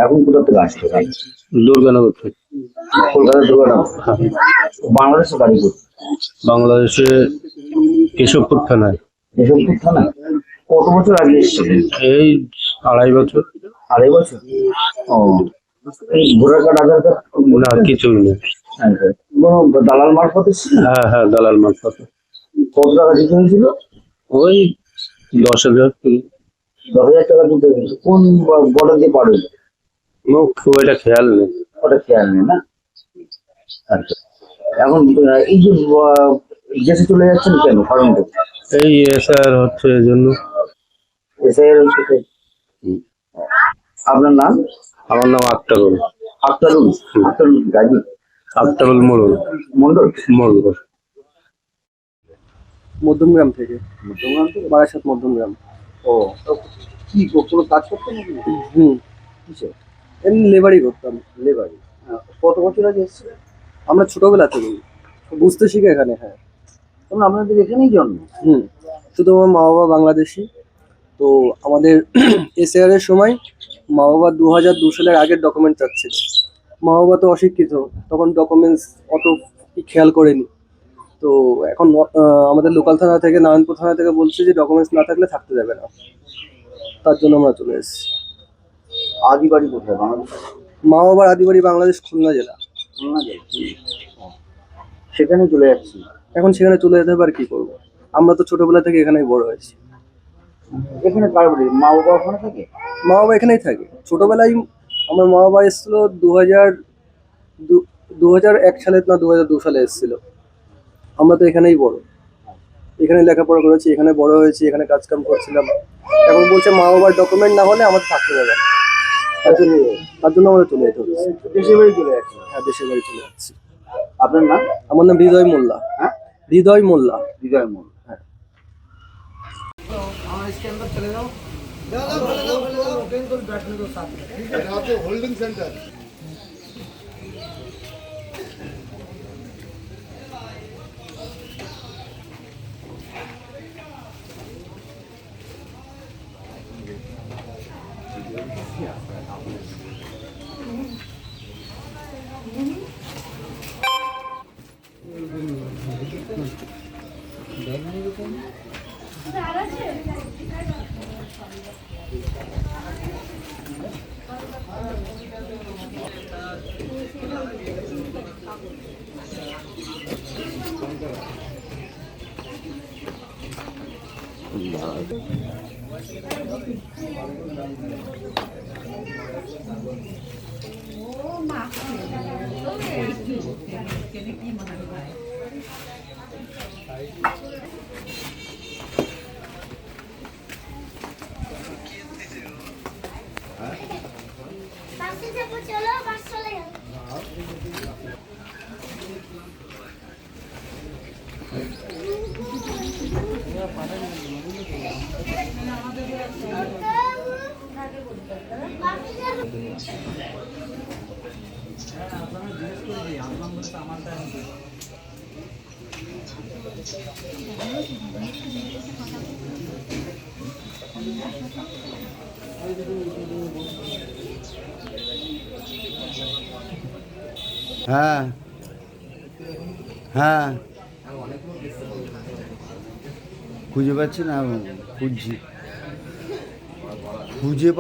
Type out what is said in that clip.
এখন কোথা থেকে আসছে? দুর্গানগর থেকে। কলকাতা দুর্গানগর। বাংলাদেশে বাড়ি করছে? বাংলাদেশে কেশবপুর থানায়। কেশবপুর থানায়। কত বছর আগে এসেছিলেন? এই 2.5 বছর। 2.5 বছর? ও, এই ভোটার কার্ড আধার কার্ড না, কিছুই নেই। কোনো দালাল মারফত এসেছিল? হ্যাঁ হ্যাঁ, দালাল মারফত। কত টাকা দিতে হয়েছিল? ওই 10,000। 10,000 টাকা দিতে হয়েছিল। কোন বর্ডার দিয়ে পার হয়েছে? খুব একটা খেয়াল নেই। ওটা খেয়াল নেই না? আচ্ছা, এখন এই যে দেশে চলে যাচ্ছেন কেন, কারণটা? এই এসআর হচ্ছে এই জন্য। এসআইয়ের। আপনার নাম? আমার নাম আক্তারুল। আক্তারুল? আক্তারুল গাজী? আক্তারুল মন্ডল। মন্ডল? মন্ডল। মধ্যমগ্রাম থেকে। মধ্যমগ্রাম থেকে? বারাসাত মধ্যমগ্রাম। ও, তো কি কোনো কাজ করতেন নাকি? কিসে? এমনি লেবারই করতাম। লেবারি। কত বছর আগে এসেছিলেন? আমরা ছোটবেলা থেকেই বুঝতে শিখে এখানে। হ্যাঁ। তখন আপনাদের এখানেই জন্ম? শুধু আমার মা বাবা বাংলাদেশি। তো আমাদের এসআর এর সময় মা বাবা 2002 সালের আগের ডকুমেন্ট চাচ্ছিল। মা বাবা তো অশিক্ষিত, তখন ডকুমেন্টস অত খেয়াল করেনি। তো এখন আমাদের লোকাল থানা থেকে, নারায়ণপুর থানা থেকে বলছে যে ডকুমেন্টস না থাকলে থাকতে যাবে না। তার জন্য আমরা চলে এসেছি। আদি বাড়ি কোথায় বাংলাদেশ? মা বাবার আদি বাড়ি বাংলাদেশ, খুলনা জেলা। খুলনা জেলা? সেখানে চলে যাচ্ছি। এখন সেখানে চলে যেতে হবে, আর কি করবো? আমরা তো ছোটবেলা থেকে এখানেই বড় হয়েছি। এখানে কার বাড়ি? মা বাবা ওখানে থাকে? মা বাবা এখানেই থাকে। ছোটবেলায় আমার মা বাবা এসেছিল 2001 সালে, না 2002 সালে এসেছিল। আমরা তো এখানেই বড়, এখানে লেখাপড়া করেছি, এখানে বড় হয়েছি, এখানে কাজকাম করছিলাম। এখন বলছে মা বাবার ডকুমেন্ট না হলে আমাদের থাকতে দেবে না। তার জন্য আমাদের চলে যেতে হচ্ছে। দেশের বাড়ি চলে যাচ্ছি? হ্যাঁ, দেশের বাড়ি চলে যাচ্ছি। আপনার নাম? আমার নাম হৃদয় মোল্লা। হ্যাঁ, হৃদয় মোল্লা। হৃদয় মোল্লা। হ্যাঁ। Holding centre. হ্যাঁ হ্যাঁ, খুঁজে পাচ্ছি না, খুঁজছি, খুঁজে